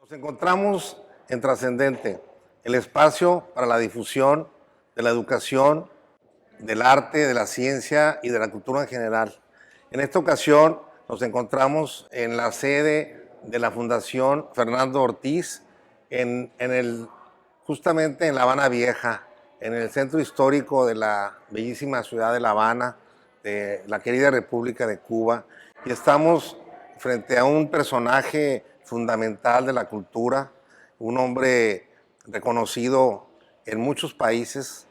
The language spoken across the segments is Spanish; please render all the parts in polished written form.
Nos encontramos en Trascendente, el espacio para la difusión de la educación, del arte, de la ciencia y de la cultura en general. En esta ocasión nos encontramos en la sede de la Fundación Fernando Ortiz, justamente en La Habana Vieja, en el centro histórico de la bellísima ciudad de La Habana, de la querida República de Cuba, y estamos frente a un personaje fundamental de la cultura, un hombre reconocido en muchos países.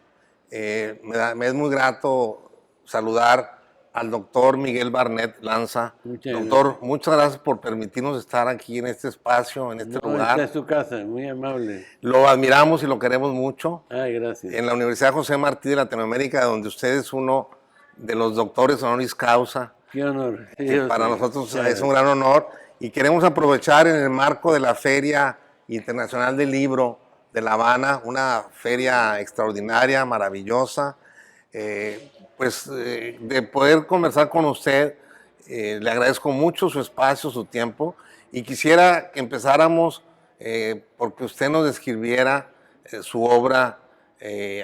Me es muy grato saludar al doctor Miguel Barnett Lanza. Doctor, muchas gracias por permitirnos estar aquí en este espacio, en este lugar. Esta es su casa, muy amable. Lo admiramos y lo queremos mucho. Ay, gracias. En la Universidad José Martí de Latinoamérica, donde usted es uno de los doctores honoris causa. Qué honor. Que para nosotros es un gran honor. Y queremos aprovechar en el marco de la Feria Internacional del Libro de La Habana, una feria extraordinaria, maravillosa, de poder conversar con usted. Le agradezco mucho su espacio, su tiempo, y quisiera que empezáramos porque usted nos describiera su obra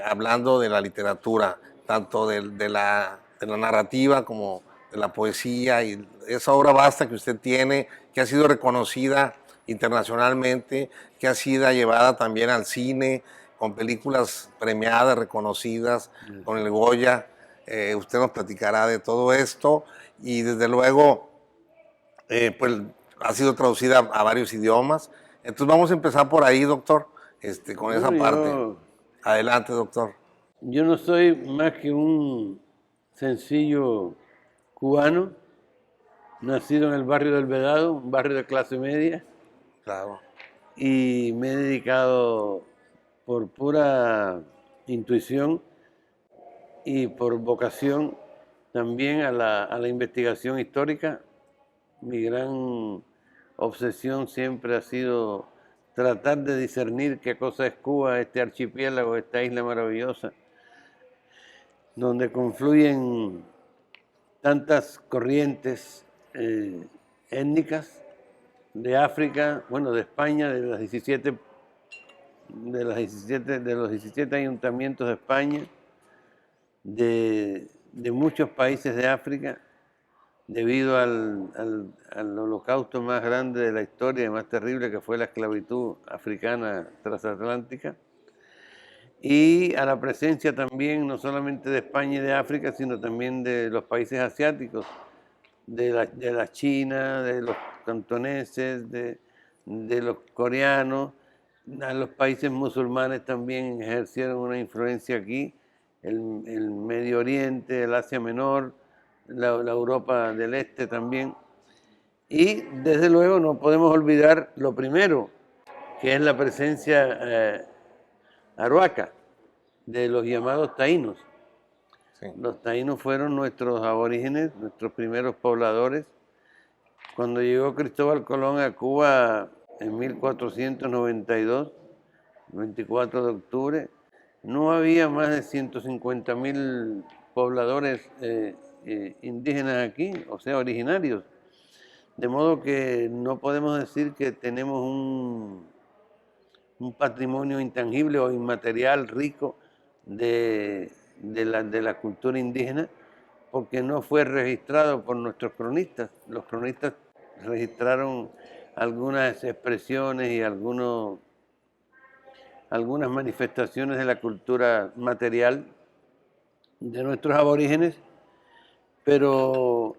hablando de la literatura, tanto de la narrativa como de la poesía, y esa obra vasta que usted tiene, que ha sido reconocida internacionalmente, que ha sido llevada también al cine, con películas premiadas, reconocidas, con el Goya. Usted nos platicará de todo esto, y desde luego pues ha sido traducida a varios idiomas. Entonces vamos a empezar por ahí, doctor, con esa parte. Adelante, doctor. Yo no soy más que un sencillo cubano, nacido en el barrio del Vedado, un barrio de clase media. Claro. Y me he dedicado por pura intuición y por vocación también a la investigación histórica. Mi gran obsesión siempre ha sido tratar de discernir qué cosa es Cuba, este archipiélago, esta isla maravillosa, donde confluyen tantas corrientes étnicas de África, bueno, de España, de los 17 ayuntamientos de España, de muchos países de África, debido al holocausto más grande de la historia y más terrible, que fue la esclavitud africana transatlántica, y a la presencia también no solamente de España y de África, sino también de los países asiáticos, de la China, de los cantoneses, de los coreanos. A los países musulmanes también ejercieron una influencia aquí, el Medio Oriente, el Asia Menor, la Europa del Este también. Y desde luego no podemos olvidar lo primero, que es la presencia aruaca de los llamados taínos. Sí. Los taínos fueron nuestros aborígenes, nuestros primeros pobladores. Cuando llegó Cristóbal Colón a Cuba en 1492, 24 de octubre, no había más de 150.000 pobladores indígenas aquí, o sea, originarios. De modo que no podemos decir que tenemos un patrimonio intangible o inmaterial rico de la cultura indígena, porque no fue registrado por nuestros cronistas. Los cronistas registraron algunas expresiones y algunas manifestaciones de la cultura material de nuestros aborígenes, pero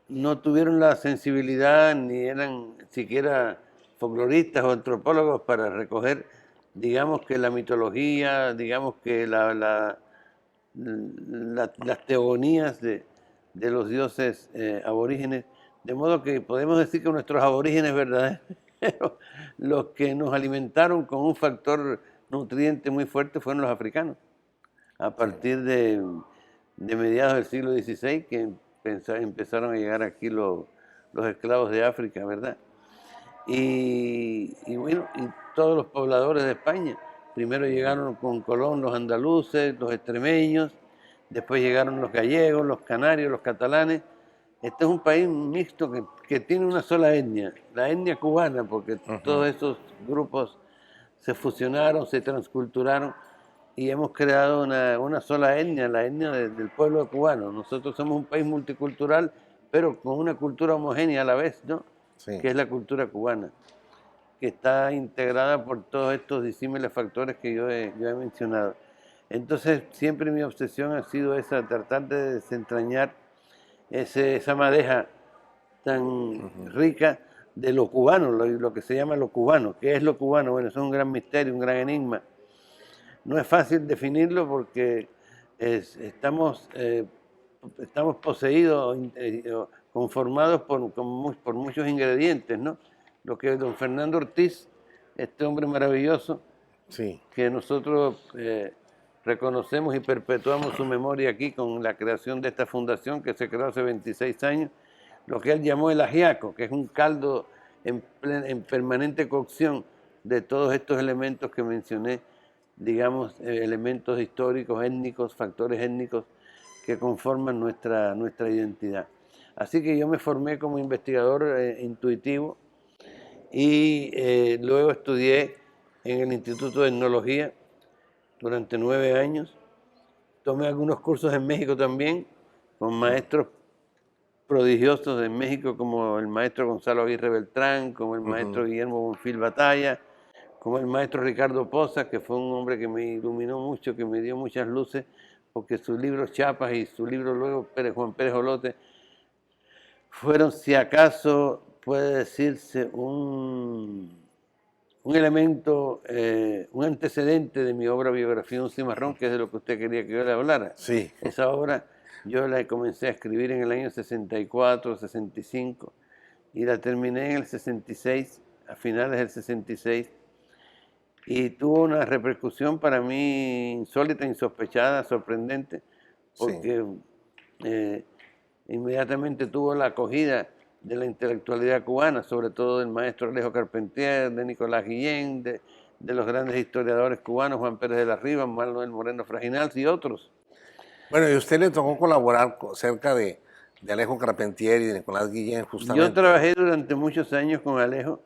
no tuvieron la sensibilidad ni eran siquiera folcloristas o antropólogos para recoger, digamos, que la mitología, digamos, que las teogonías de los dioses aborígenes, de modo que podemos decir que nuestros aborígenes verdaderos, los que nos alimentaron con un factor nutriente muy fuerte, fueron los africanos, a partir de mediados del siglo XVI, que empezaron a llegar aquí los esclavos de África, ¿verdad? Y bueno, y todos los pobladores de España. Primero llegaron con Colón los andaluces, los extremeños, después llegaron los gallegos, los canarios, los catalanes, Este es un país mixto que tiene una sola etnia, la etnia cubana, porque todos esos grupos se fusionaron, se transculturaron y hemos creado una sola etnia, la etnia del pueblo cubano. Nosotros somos un país multicultural, pero con una cultura homogénea a la vez, ¿no? Sí. Que es la cultura cubana, que está integrada por todos estos disímiles factores que yo he mencionado. Entonces, siempre mi obsesión ha sido esa, tratar de desentrañar esa madeja tan rica de lo cubano, lo que se llama lo cubano. ¿Qué es lo cubano? Bueno, eso es un gran misterio, un gran enigma. No es fácil definirlo porque estamos poseídos, conformados por muchos ingredientes, ¿no? Lo que don Fernando Ortiz, este hombre maravilloso, Sí. que nosotros reconocemos y perpetuamos su memoria aquí con la creación de esta fundación que se creó hace 26 años, lo que él llamó el ajiaco, que es un caldo en permanente cocción de todos estos elementos que mencioné, digamos, elementos históricos, étnicos, factores étnicos que conforman nuestra identidad. Así que yo me formé como investigador intuitivo y luego estudié en el Instituto de Etnología durante 9 años. Tomé algunos cursos en México también, con maestros prodigiosos en México, como el maestro Gonzalo Aguirre Beltrán, como el maestro Guillermo Bonfil Batalla, como el maestro Ricardo Poza, que fue un hombre que me iluminó mucho, que me dio muchas luces, porque sus libros Chiapas y su libro luego Juan Pérez Olote fueron, si acaso puede decirse, un elemento, un antecedente de mi obra Biografía de un cimarrón, que es de lo que usted quería que yo le hablara. Sí. Esa obra yo la comencé a escribir en el año 64, 65, y la terminé en el 66, a finales del 66, y tuvo una repercusión para mí insólita, insospechada, sorprendente, porque inmediatamente tuvo la acogida de la intelectualidad cubana, sobre todo del maestro Alejo Carpentier, de Nicolás Guillén, de los grandes historiadores cubanos, Juan Pérez de la Riva, Manuel Moreno Frajinals y otros. Bueno, y a usted le tocó colaborar cerca de Alejo Carpentier y de Nicolás Guillén, justamente. Yo trabajé durante muchos años con Alejo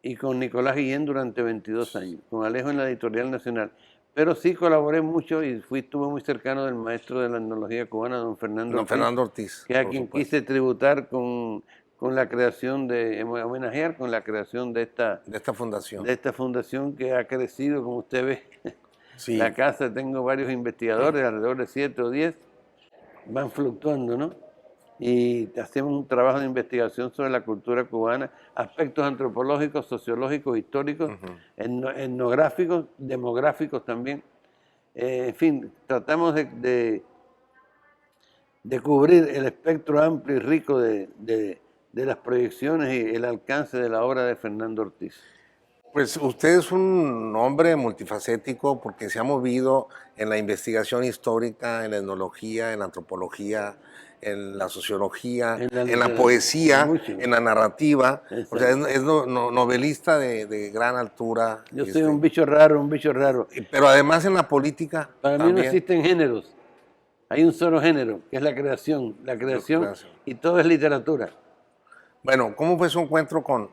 y con Nicolás Guillén durante 22 años, con Alejo en la Editorial Nacional. Pero sí colaboré mucho y estuve muy cercano del maestro de la etnología cubana, don Fernando Ortiz, que es a quien quise tributar con la creación homenajear con la creación de esta fundación. De esta fundación que ha crecido, como usted ve. Sí. La casa, tengo varios investigadores, alrededor de 7 o 10, van fluctuando, ¿no? Y hacemos un trabajo de investigación sobre la cultura cubana, aspectos antropológicos, sociológicos, históricos, etnográficos, demográficos también. En fin, tratamos de cubrir el espectro amplio y rico de las proyecciones y el alcance de la obra de Fernando Ortiz. Pues usted es un hombre multifacético porque se ha movido en la investigación histórica, en la etnología, en la antropología, en la sociología, en la poesía, en la narrativa. Exacto. O sea, es novelista de gran altura. Yo soy un bicho raro, Pero además en la política. Para mí no existen géneros. Hay un solo género, que es la creación y todo es literatura. Bueno, ¿cómo fue su encuentro con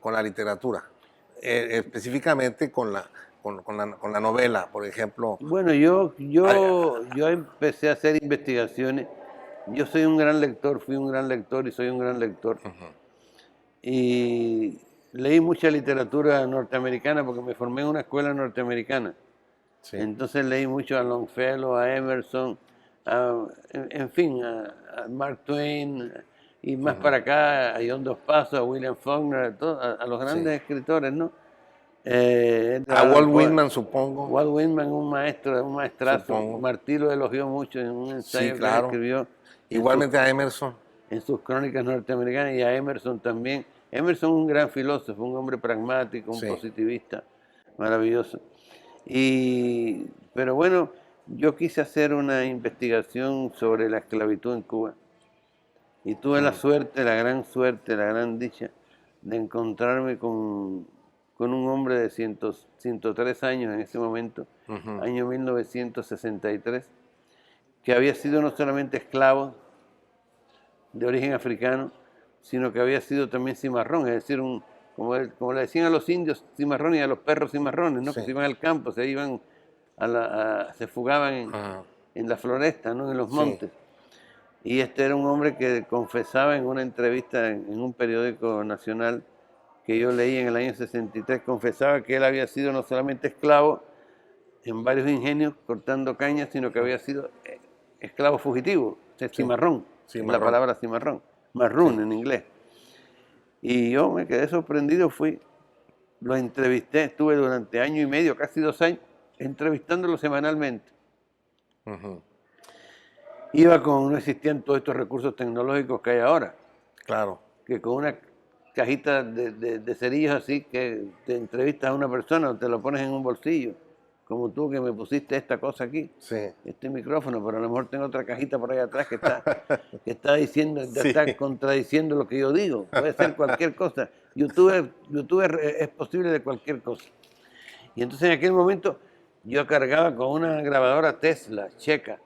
la literatura? Específicamente con la novela, por ejemplo. Bueno, yo empecé a hacer investigaciones. Yo soy un gran lector, fui un gran lector y soy un gran lector. Y leí mucha literatura norteamericana porque me formé en una escuela norteamericana. Sí. Entonces leí mucho a Longfellow, a Emerson, en fin, a Mark Twain, y más para acá a John Dos Passos, a William Faulkner, a los grandes escritores, ¿no? A Walt Whitman, supongo. Walt Whitman, un maestrazo. Supongo. Martí lo elogió mucho en un ensayo que escribió. Igualmente a Emerson. En sus crónicas norteamericanas, y a Emerson también. Emerson, un gran filósofo, un hombre pragmático, un positivista, maravilloso. Pero bueno, yo quise hacer una investigación sobre la esclavitud en Cuba. Y tuve la suerte, la gran dicha de encontrarme con un hombre de 103 años en ese momento, año 1963, que había sido no solamente esclavo, de origen africano, sino que había sido también cimarrón, es decir, como le decían a los indios cimarrones y a los perros cimarrones, ¿no? Sí. Que se iban al campo, se iban se fugaban Ajá. en la floresta, ¿no? En los Sí. montes. Y este era un hombre que confesaba en una entrevista en un periódico nacional que yo leí en el año 63, confesaba que él había sido no solamente esclavo en varios ingenios cortando cañas, sino que había sido esclavo fugitivo, o sea, Sí. cimarrón, es la Cimarrón. palabra cimarrón, marrón Sí. en inglés. Y yo me quedé sorprendido, lo entrevisté, estuve durante año y medio, casi 2 años, entrevistándolo semanalmente. Ujú. No existían todos estos recursos tecnológicos que hay ahora, Claro. que con una cajita de cerillos así que te entrevistas a una persona o te lo pones en un bolsillo, como tú que me pusiste esta cosa aquí, Sí. este micrófono, pero a lo mejor tengo otra cajita por ahí atrás que está diciendo, Sí. está contradiciendo lo que yo digo. Puede ser cualquier cosa. YouTube es posible de cualquier cosa. Y entonces en aquel momento yo cargaba con una grabadora Tesla checa,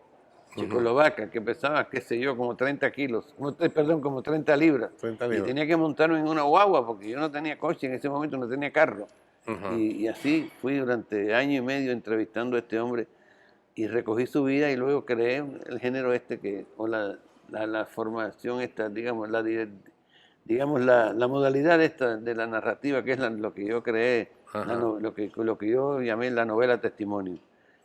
checoslovaca, que pesaba, qué sé yo, como 30 kilos, perdón, como 30 libras. 30 Y libras. tenía que montarme en una guagua porque yo no tenía coche en ese momento, no tenía carro. Ujú. Y así fui durante año y medio entrevistando a este hombre y recogí su vida y luego creé el género o la formación esta, digamos, la modalidad esta de la narrativa, que es lo que yo creé, Ajá. lo que yo llamé la novela testimonio.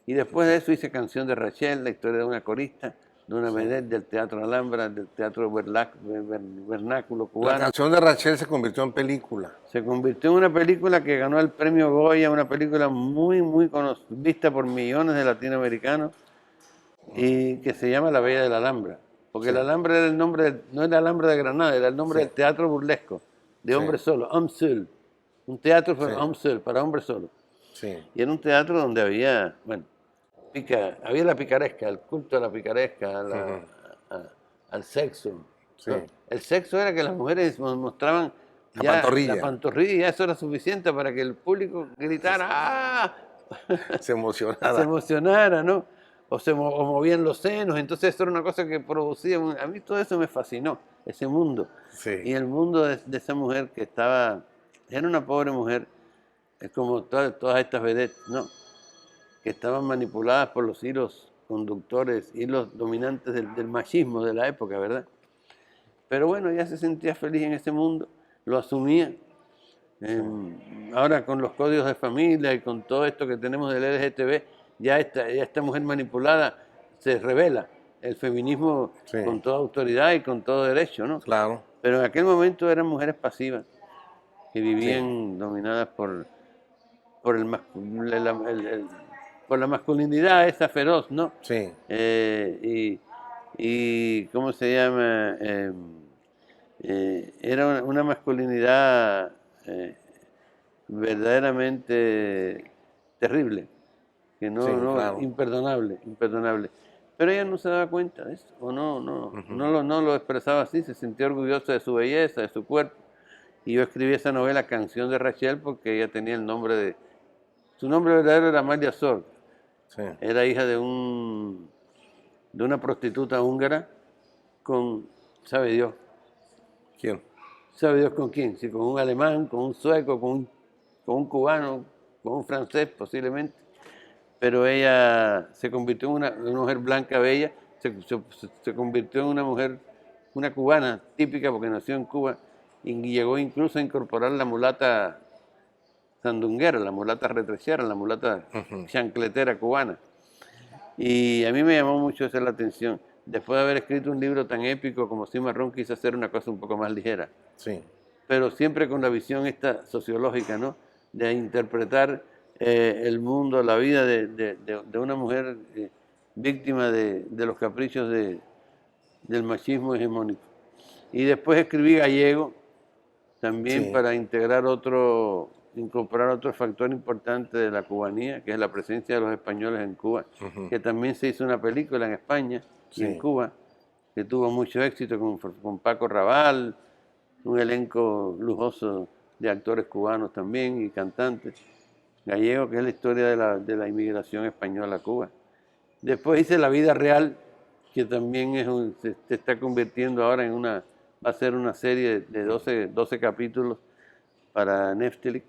Y después de eso hice Canción de Rachel, la historia de una corista, de una vedette del Teatro Alhambra, del Teatro Vernáculo La cubano. canción de Rachel se convirtió en película. Se convirtió en una película que ganó el premio Goya, una película muy, muy vista por millones de latinoamericanos y que se llama La Bella de la Alhambra. Porque Sí. la Alhambra era el nombre, no era la Alhambra de Granada, era el nombre Sí. del teatro burlesco, de Sí. hombres solos, homme seul. Un teatro para Sí. homme seul, para hombres solos. Sí. Y era un teatro donde había, bueno, había la picaresca, el culto a la picaresca, al sexo. Sí. ¿no? El sexo era que las mujeres mostraban La ya pantorrilla. la pantorrilla, y eso era suficiente para que el público gritara, ¡ah! Se emocionara. se emocionara, ¿no? O movían los senos, entonces eso era una cosa que producía, a mí todo eso me fascinó, ese mundo. Sí. Y el mundo de esa mujer que era una pobre mujer, es como todas estas vedettes, ¿no? Que estaban manipuladas por los hilos conductores, hilos dominantes del machismo de la época, ¿verdad? Pero bueno, ella se sentía feliz en ese mundo, lo asumía. Ahora con los códigos de familia y con todo esto que tenemos del LGTB, ya esta mujer manipulada se revela. El feminismo Sí. con toda autoridad y con todo derecho, ¿no? Claro. Pero en aquel momento eran mujeres pasivas que vivían dominadas por por la masculinidad esa feroz, ¿no? Sí. Y ¿cómo se llama? Era una masculinidad verdaderamente terrible, que Sí, claro. imperdonable. Pero ella no se daba cuenta de eso, o no lo expresaba así, se sentía orgullosa de su belleza, de su cuerpo. Y yo escribí esa novela, Canción de Rachel, porque ella tenía el nombre su nombre verdadero era Amalia Sorg. Sí. Era hija de una prostituta húngara ¿sabe Dios? ¿Quién? ¿Sabe Dios con quién? Sí, con un alemán, con un sueco, con un cubano, con un francés posiblemente. Pero ella se convirtió en una mujer blanca, bella, se convirtió en una mujer, una cubana típica porque nació en Cuba y llegó incluso a incorporar la mulata sandunguera, la mulata retrechera, la mulata chancletera cubana. Y a mí me llamó mucho esa la atención. Después de haber escrito un libro tan épico como Cimarrón, quise hacer una cosa un poco más ligera. Sí. Pero siempre con la visión esta sociológica, ¿no? De interpretar el mundo, la vida de una mujer víctima de los caprichos del machismo hegemónico. Y después escribí Gallego, también Sí. para incorporar otro factor importante de la cubanía, que es la presencia de los españoles en Cuba, que también se hizo una película en España y en Sí. Cuba, que tuvo mucho éxito con Paco Raval, un elenco lujoso de actores cubanos también y cantantes. Gallego, que es la historia de la inmigración española a Cuba. Después hice La vida real, que también se está convirtiendo ahora va a ser una serie de 12 capítulos para Netflix.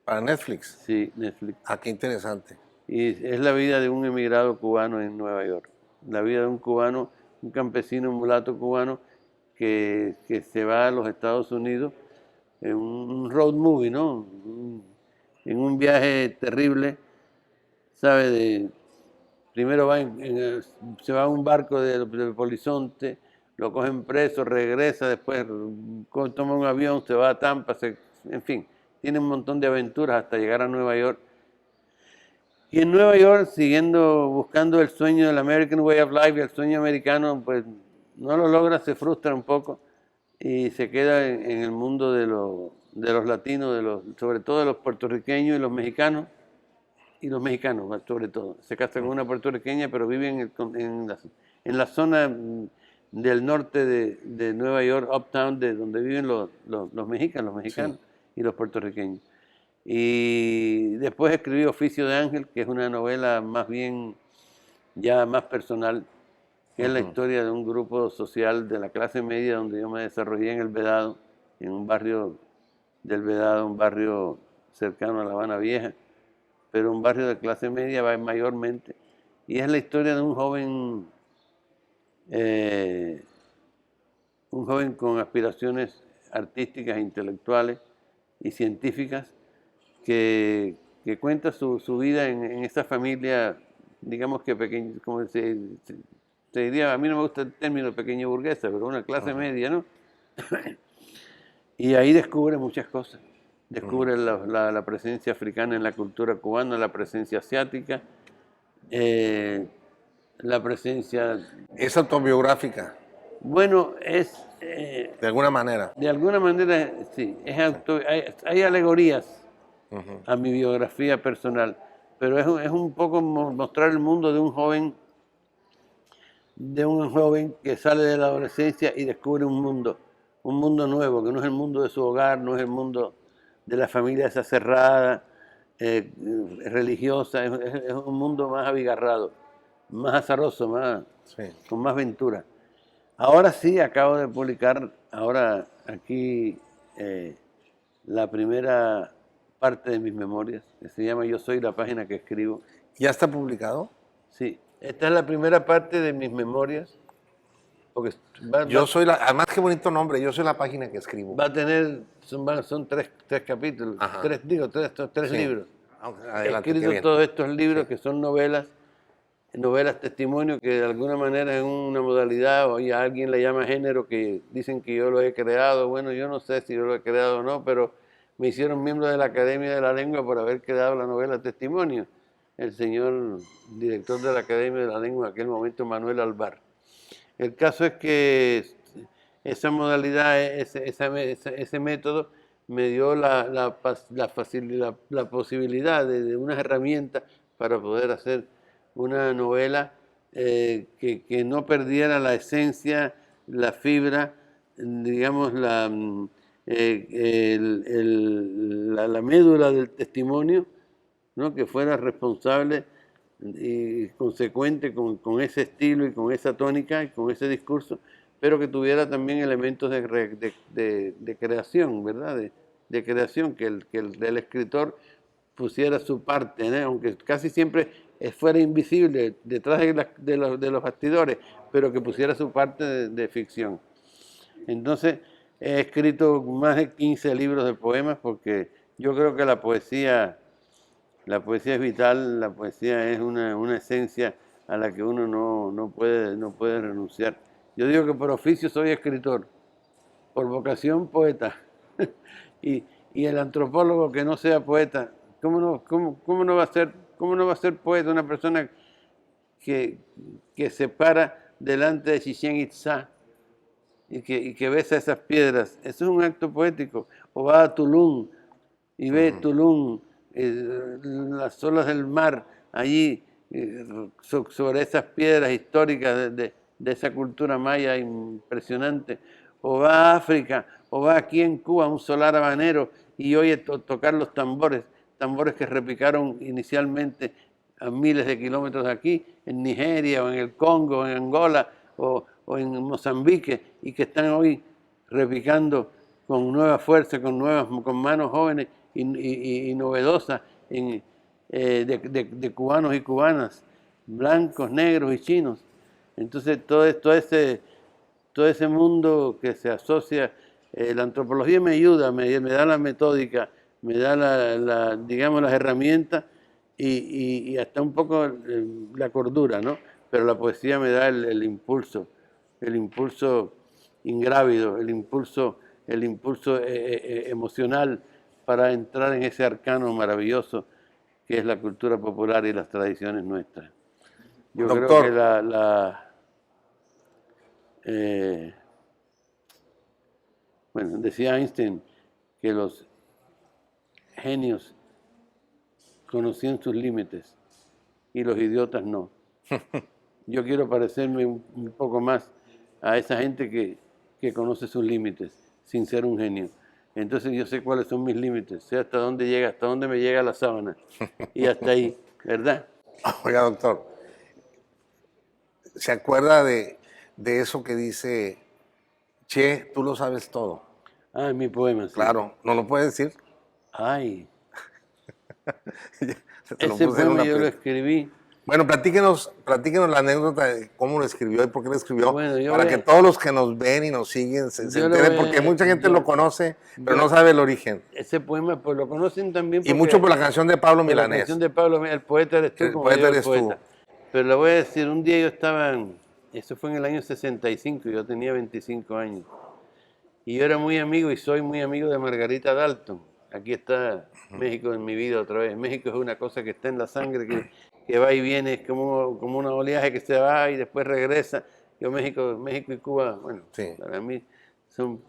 Para Netflix. Sí, Netflix. Ah, qué interesante. Y es la vida de un emigrado cubano en Nueva York. La vida de un cubano, un campesino, un mulato cubano que se va a los Estados Unidos en un road movie, ¿no? En un viaje terrible, ¿sabe? Primero se va a un barco del Polizonte, lo cogen preso, regresa, después toma un avión, se va a Tampa, en fin, tiene un montón de aventuras hasta llegar a Nueva York. Y en Nueva York, buscando el sueño del American Way of Life, el sueño americano, pues no lo logra, se frustra un poco y se queda en el mundo de los latinos, sobre todo de los puertorriqueños y los mexicanos sobre todo. Se casa con una puertorriqueña, pero vive en la zona del norte de Nueva York, uptown, de donde viven los mexicanos sí, y los puertorriqueños. Y después escribí Oficio de Ángel, que es una novela más bien ya más personal, que es la historia de un grupo social de la clase media donde yo me desarrollé en El Vedado, en un barrio del Vedado, un barrio cercano a La Habana Vieja, pero un barrio de clase media mayormente. Y es la historia de un joven con aspiraciones artísticas, intelectuales y científicas, que cuenta su vida en esa familia, digamos que pequeña, como se diría, a mí no me gusta el término pequeño burguesa, pero una clase media, ¿no? Y ahí descubre muchas cosas. Descubre la presencia africana en la cultura cubana, la presencia asiática, la presencia... ¿Es autobiográfica? Bueno, de alguna manera. De alguna manera, sí. Hay alegorías a mi biografía personal, pero es un poco mostrar el mundo de un joven que sale de la adolescencia y descubre un mundo nuevo, que no es el mundo de su hogar, no es el mundo de la familia esa cerrada, religiosa, es un mundo más abigarrado, más azaroso, con más ventura. Ahora sí, acabo de publicar, ahora aquí, la primera parte de mis memorias, que se llama Yo soy la página que escribo. ¿Ya está publicado? Sí, esta es la primera parte de mis memorias. Porque además qué bonito nombre, Yo soy la página que escribo. Va a tener, son tres capítulos, tres libros. Adelante, he escrito todos estos libros que son novelas testimonio, que de alguna manera es una modalidad, o a alguien le llama género, que dicen que yo lo he creado. Bueno, yo no sé si yo lo he creado o no, pero me hicieron miembro de la Academia de la Lengua por haber creado la novela Testimonio, el señor director de la Academia de la Lengua en aquel momento, Manuel Alvar. El caso es que esa modalidad, ese método me dio la posibilidad de unas herramientas para poder hacer una novela que no perdiera la esencia, la fibra, digamos, la médula del testimonio, ¿no? Que fuera responsable y consecuente con ese estilo y con esa tónica y con ese discurso, pero que tuviera también elementos de creación, ¿verdad? De creación, que el escritor pusiera su parte, ¿no? Aunque casi siempre fuera invisible detrás de los bastidores, pero que pusiera su parte de ficción. Entonces, he escrito más de 15 libros de poemas porque yo creo que la poesía es vital, la poesía es una esencia a la que uno no puede renunciar. Yo digo que por oficio soy escritor, por vocación poeta, y el antropólogo que no sea poeta, ¿cómo no va a ser poeta una persona que se para delante de Chichén Itzá y que besa esas piedras? Eso es un acto poético. O va a Tulum y ve Tulum, las olas del mar allí, sobre esas piedras históricas de esa cultura maya impresionante. O va a África, o va aquí en Cuba a un solar habanero y oye tocar los tambores que repicaron inicialmente a miles de kilómetros de aquí, en Nigeria o en el Congo, o en Angola o en Mozambique, y que están hoy repicando con nueva fuerza, con manos jóvenes y novedosas de cubanos y cubanas, blancos, negros y chinos. Entonces todo ese mundo que se asocia, la antropología me ayuda, me da la metódica, me da digamos, las herramientas y hasta un poco la cordura, ¿no? Pero la poesía me da el impulso ingrávido, el impulso emocional para entrar en ese arcano maravilloso que es la cultura popular y las tradiciones nuestras. Yo creo que bueno, decía Einstein que los genios conocían sus límites y los idiotas no. Yo quiero parecerme un poco más a esa gente que conoce sus límites sin ser un genio. Entonces yo sé cuáles son mis límites, sé hasta dónde me llega la sábana y hasta ahí, ¿verdad? Oiga, doctor, ¿se acuerda de eso que dice, Che, tú lo sabes todo? Ah, mi poema, sí. Claro, ¿no lo puede decir? Ay, Te lo ese puse en poema una yo lo aprieto. escribí. Bueno, platíquenos la anécdota de cómo lo escribió y por qué lo escribió, Bueno, para que todos los que nos ven y nos siguen se yo le enteren, voy porque a- mucha gente yo- lo conoce, pero yo- no sabe el origen. Ese poema pues lo conocen también Y mucho por la canción de Pablo por la canción Milanés. de Pablo, el poeta eres tú, El como digo poeta el eres tú. poeta. Pero le voy a decir, un día yo estaba, eso fue en el año 65, yo tenía 25 años. Y yo era muy amigo y soy muy amigo de Margarita Dalton. Aquí está México en mi vida otra vez. México es una cosa que está en la sangre, que va y viene, es como un oleaje que se va y después regresa. Yo México y Cuba, bueno, Sí. para mí son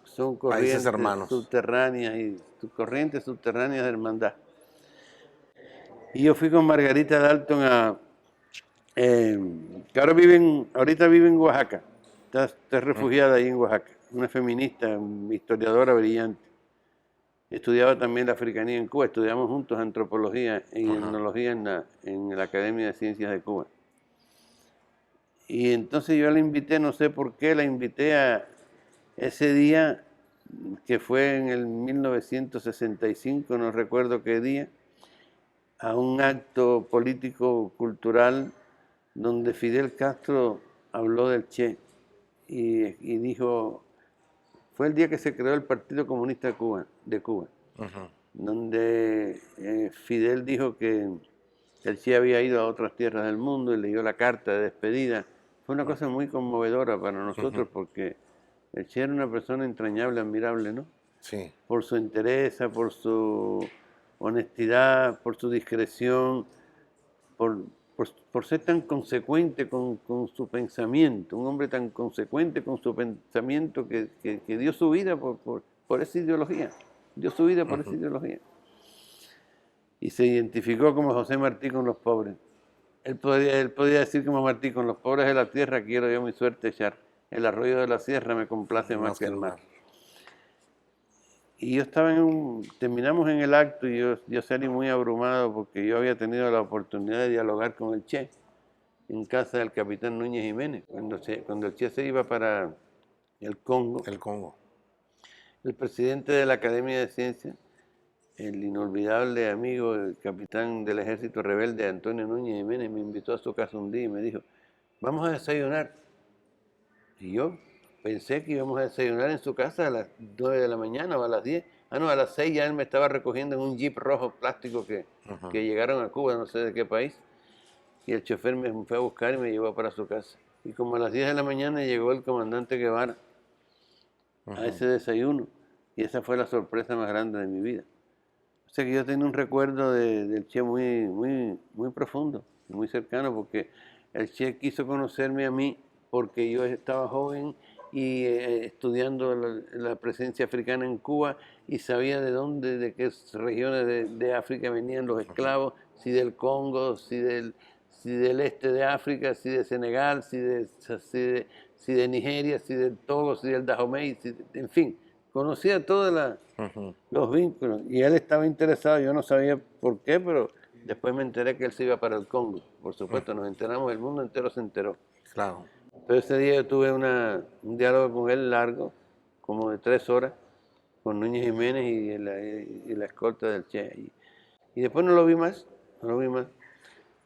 Países corrientes hermanos. subterráneas corrientes subterráneas de hermandad. Y yo fui con Margarita Dalton que ahorita vive en Oaxaca. Está refugiada ahí en Oaxaca. Una feminista, una historiadora brillante. Estudiaba también la africanía en Cuba. Estudiamos juntos antropología y etnología en la Academia de Ciencias de Cuba. Y entonces yo la invité, no sé por qué, la invité a ese día, que fue en el 1965, no recuerdo qué día, a un acto político-cultural donde Fidel Castro habló del Che y dijo, fue el día que se creó el Partido Comunista de Cuba, donde Fidel dijo que el Che había ido a otras tierras del mundo y le dio la carta de despedida. Fue una cosa muy conmovedora para nosotros porque el Che era una persona entrañable, admirable, ¿no? Sí. Por su entereza, por su honestidad, por su discreción, por ser tan consecuente con su pensamiento, un hombre tan consecuente con su pensamiento que dio su vida por esa ideología, dio su vida por esa ideología. Y se identificó como José Martí con los pobres. Él podía decir como Martí, con los pobres de la tierra quiero yo mi suerte echar, el arroyo de la sierra me complace más que el mar. Y yo estaba terminamos en el acto y yo salí muy abrumado porque yo había tenido la oportunidad de dialogar con el Che en casa del capitán Núñez Jiménez, cuando el Che se iba para el Congo. El Congo. El presidente de la Academia de Ciencias, el inolvidable amigo, el capitán del ejército rebelde Antonio Núñez Jiménez, me invitó a su casa un día y me dijo, vamos a desayunar. Y yo pensé que íbamos a desayunar en su casa a las 9 de la mañana o a las 10. Ah, no, a las 6 ya él me estaba recogiendo en un jeep rojo plástico que llegaron a Cuba, no sé de qué país. Y el chofer me fue a buscar y me llevó para su casa. Y como a las 10 de la mañana llegó el comandante Guevara a ese desayuno. Y esa fue la sorpresa más grande de mi vida. O sea que yo tengo un recuerdo del Che muy, muy, muy profundo, muy cercano, porque el Che quiso conocerme a mí porque yo estaba joven y estudiando la presencia africana en Cuba y sabía de qué regiones de África venían los esclavos, si del Congo, si del este de África, si de Senegal, si de Nigeria, si del Togo, si del Dahomey, en fin, conocía todos los vínculos y él estaba interesado, yo no sabía por qué, pero Después me enteré que él se iba para el Congo. Por supuesto, nos enteramos, el mundo entero se enteró. Claro. Pero ese día yo tuve un diálogo con él largo, como de 3 horas, con Núñez Jiménez y la escolta del Che. Y después no lo vi más, no lo vi más.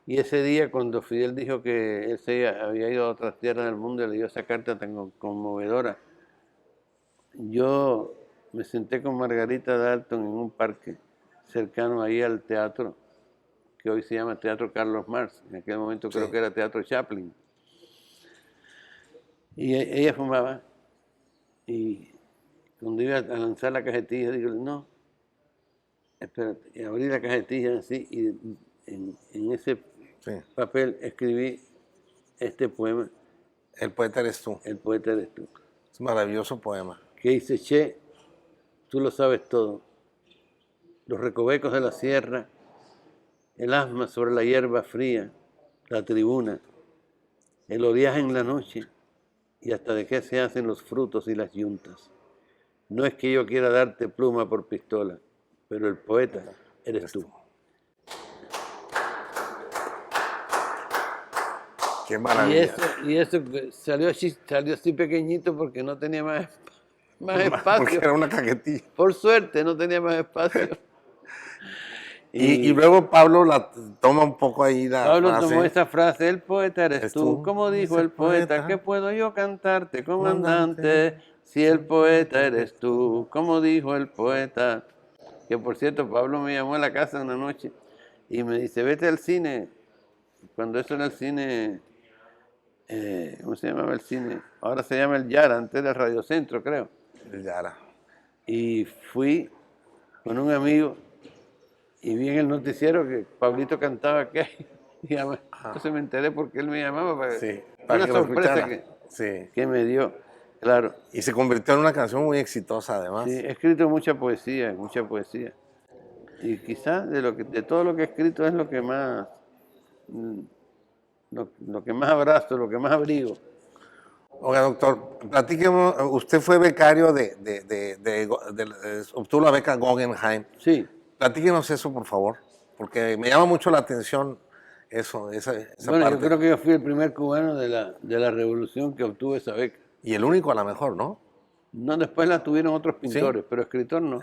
Y ese día, cuando Fidel dijo que él había ido a otras tierras del mundo y le dio esa carta tan conmovedora, yo me senté con Margarita Dalton en un parque cercano ahí al teatro, que hoy se llama Teatro Carlos Marx. En aquel momento creo que era Teatro Chaplin. Y ella fumaba, y cuando iba a lanzar la cajetilla, digo, no, espérate, y abrí la cajetilla así, y en ese papel escribí este poema. El poeta eres tú. El poeta eres tú. Es un maravilloso poema. Que dice, Che, tú lo sabes todo. Los recovecos de la sierra, el asma sobre la hierba fría, la tribuna, el oleaje en la noche, y hasta de qué se hacen los frutos y las yuntas. No es que yo quiera darte pluma por pistola, pero el poeta eres tú. Qué maravilla. Y eso salió así pequeñito porque no tenía más espacio. Porque era una cajetilla. Por suerte, no tenía más espacio. Y luego Pablo la toma un poco ahí la Pablo frase. tomó esa frase, el poeta eres tú. Como dijo el poeta, ¿qué puedo yo cantarte, comandante? Si el poeta eres tú, como dijo el poeta. Que por cierto, Pablo me llamó a la casa una noche y me dice, vete al cine. Cuando eso era el cine, ¿cómo se llamaba el cine? Ahora se llama el Yara, antes era el Radio Centro, creo. El Yara. Y fui con un amigo y vi en el noticiero que Pablito cantaba aquello. Y entonces me enteré porque él me llamaba para una sorpresa que me dio. Claro. Y se convirtió en una canción muy exitosa, además. Sí, he escrito mucha poesía, mucha poesía. Y quizás de todo lo que he escrito es lo que más, lo que más abrazo, lo que más abrigo. Oiga, doctor, platíquenos, usted fue becario obtuvo la beca Guggenheim. Sí. Platíquenos eso, por favor, porque me llama mucho la atención eso, esa bueno, parte. Yo creo que yo fui el primer cubano de la revolución que obtuvo esa beca. Y el único a lo mejor, ¿no? No, después la tuvieron otros pintores, pero escritor no.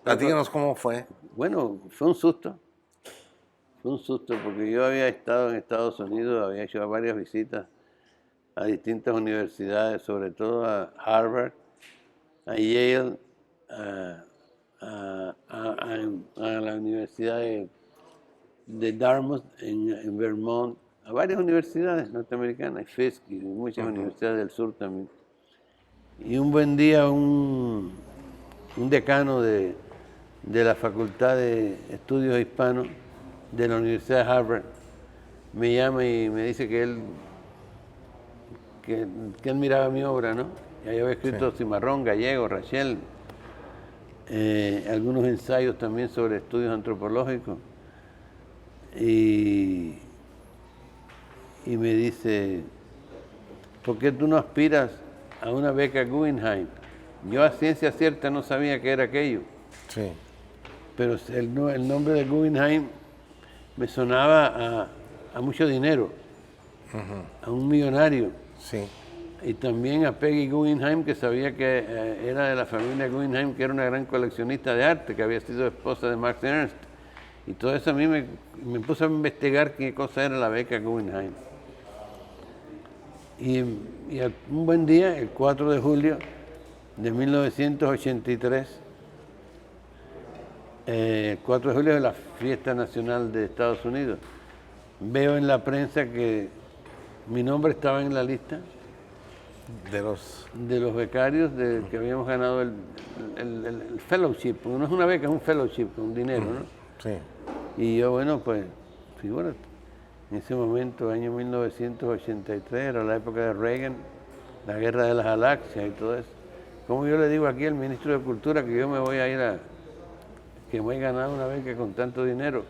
Platíquenos cómo fue. Bueno, fue un susto. Fue un susto porque yo había estado en Estados Unidos, había hecho varias visitas a distintas universidades, sobre todo a Harvard, a Yale, a la Universidad de Dartmouth en Vermont, a varias universidades norteamericanas, Fisk y muchas universidades del sur también. Y un buen día un decano de la Facultad de Estudios Hispanos de la Universidad de Harvard me llama y me dice que él miraba mi obra, ¿no? Ya yo había escrito Cimarrón, Gallego, Rachel, algunos ensayos también sobre estudios antropológicos. Y me dice, ¿por qué tú no aspiras a una beca Guggenheim? Yo a ciencia cierta no sabía qué era aquello. Sí. Pero el nombre de Guggenheim me sonaba a mucho dinero, a un millonario. Sí. Y también a Peggy Guggenheim, que sabía que era de la familia Guggenheim, que era una gran coleccionista de arte, que había sido esposa de Max Ernst. Y todo eso a mí me puso a investigar qué cosa era la beca Guggenheim. Y un buen día, el 4 de julio de 1983, el 4 de julio de la fiesta nacional de Estados Unidos, veo en la prensa que mi nombre estaba en la lista de los becarios que habíamos ganado el fellowship, porque no es una beca, es un fellowship con dinero, ¿no? Sí. Y yo, bueno, pues, figúrate, en ese momento, año 1983, era la época de Reagan, la guerra de las galaxias y todo eso. ¿Cómo yo le digo aquí al ministro de Cultura que yo me voy a ir que me he ganado una beca con tanto dinero?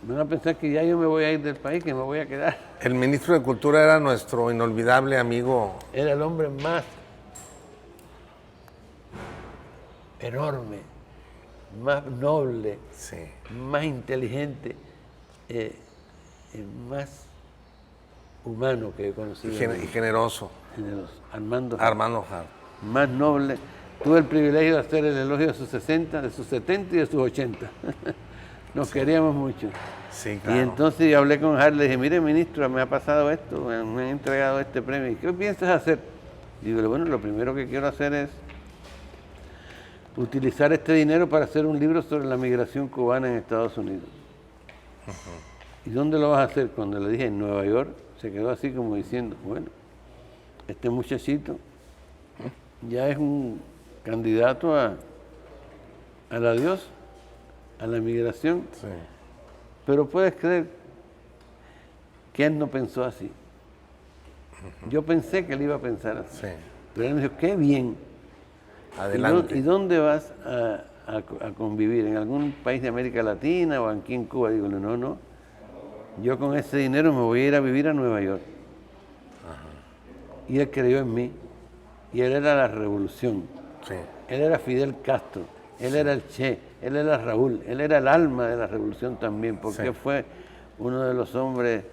Me van a pensar que ya yo me voy a ir del país, que me voy a quedar. El ministro de Cultura era nuestro inolvidable amigo. Era el hombre más enorme, más noble, Sí. más inteligente, más humano que he conocido. Y generoso. Generoso. Armando. Armando Hart. Más noble. Tuve el privilegio de hacer el elogio de sus 60, de sus 70 y de sus 80. Nos queríamos mucho. Sí, claro. Y entonces yo hablé con Hart, le dije, mire ministro, me ha pasado esto, me han entregado este premio. ¿Y qué piensas hacer? Digo, bueno, lo primero que quiero hacer es utilizar este dinero para hacer un libro sobre la migración cubana en Estados Unidos. ¿Y dónde lo vas a hacer? Cuando le dije en Nueva York, se quedó así como diciendo, bueno, este muchachito ya es un candidato a la Dios, a la migración. Sí. Pero puedes creer que él no pensó así. Yo pensé que él iba a pensar así. Sí. Pero él me dijo, qué bien. Adelante. ¿Y dónde vas a convivir? ¿En algún país de América Latina o aquí en Cuba? Digo, no. Yo con ese dinero me voy a ir a vivir a Nueva York. Y él creyó en mí. Y él era la revolución. Sí. Él era Fidel Castro. Él era el Che. Él era Raúl. Él era el alma de la revolución también. Porque fue uno de los hombres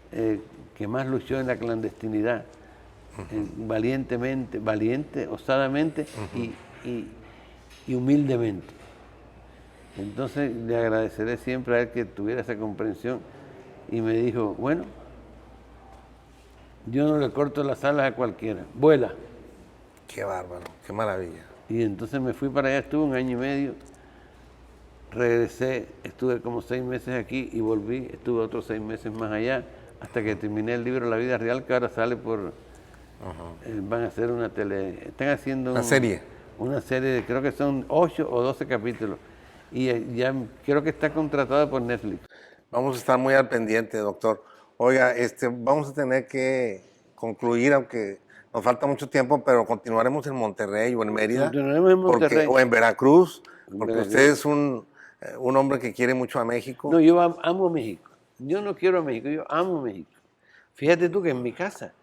que más luchó en la clandestinidad. Valiente, osadamente y humildemente. Entonces le agradeceré siempre a él que tuviera esa comprensión y me dijo, bueno, yo no le corto las alas a cualquiera, vuela. Qué bárbaro, qué maravilla. Y entonces me fui para allá, estuve 1 año y medio, regresé, estuve como 6 meses aquí y volví, estuve otros 6 meses más allá, hasta que terminé el libro La vida real, que ahora sale por... van a hacer están haciendo una serie. Una serie de, creo que son 8 o 12 capítulos. Y ya creo que está contratada por Netflix. Vamos a estar muy al pendiente, doctor. Oiga, vamos a tener que concluir, aunque nos falta mucho tiempo, pero continuaremos en Monterrey o en Mérida. Continuaremos en Monterrey. O en Veracruz, porque usted es un hombre que quiere mucho a México. No, yo amo México. Yo no quiero a México, yo amo México. Fíjate tú que en mi casa,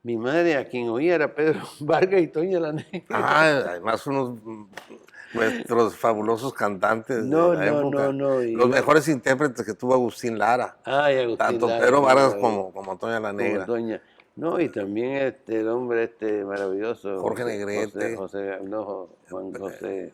mi madre, a quien oía, era Pedro Vargas y Toña la Negra. Además nuestros fabulosos cantantes de la época. Los mejores intérpretes que tuvo Agustín Lara. Agustín tanto Lara, Pedro Vargas como Toña la Negra. No, y también el hombre maravilloso. Jorge Negrete. Juan José,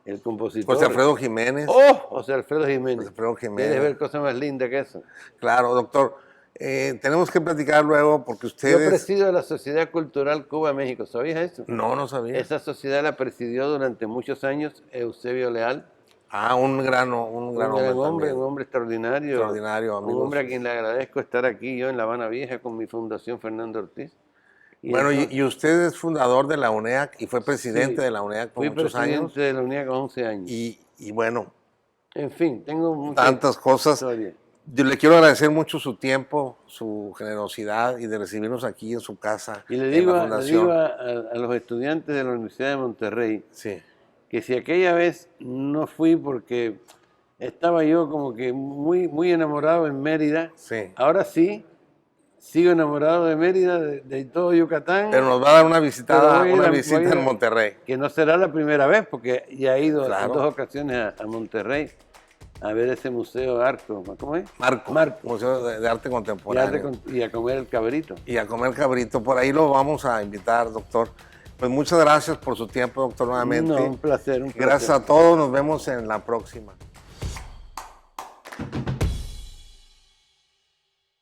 el compositor. José Alfredo Jiménez. José Alfredo Jiménez. José Alfredo Jiménez. ¿Quieres ver cosas más lindas que eso? Claro, doctor. Tenemos que platicar luego porque ustedes... Yo presido la Sociedad Cultural Cuba-México, ¿sabías eso? No sabía. Esa sociedad la presidió durante muchos años Eusebio Leal. Un gran hombre. Un hombre extraordinario. Extraordinario, amigo. Un hombre a quien le agradezco estar aquí yo en La Habana Vieja con mi fundación Fernando Ortiz. Y usted es fundador de la UNEAC y fue presidente de la UNEAC por muchos años. Fui presidente de la UNEAC con 11 años. Y bueno... En fin, tengo muchas tantas cosas. Historia. Yo le quiero agradecer mucho su tiempo, su generosidad y de recibirnos aquí en su casa. Y le digo a los estudiantes de la Universidad de Monterrey que si aquella vez no fui porque estaba yo como que muy enamorado en Mérida, ahora sí, sigo enamorado de Mérida, de todo Yucatán. Pero nos va a dar una visita en Monterrey. Que no será la primera vez porque ya he ido en 2 ocasiones a Monterrey. A ver ese museo Arco, ¿cómo es? Marco. Museo de Arte Contemporáneo. Y a comer el cabrito. Y a comer cabrito. Por ahí lo vamos a invitar, doctor. Pues muchas gracias por su tiempo, doctor, nuevamente. Un placer. Gracias a todos. Nos vemos en la próxima.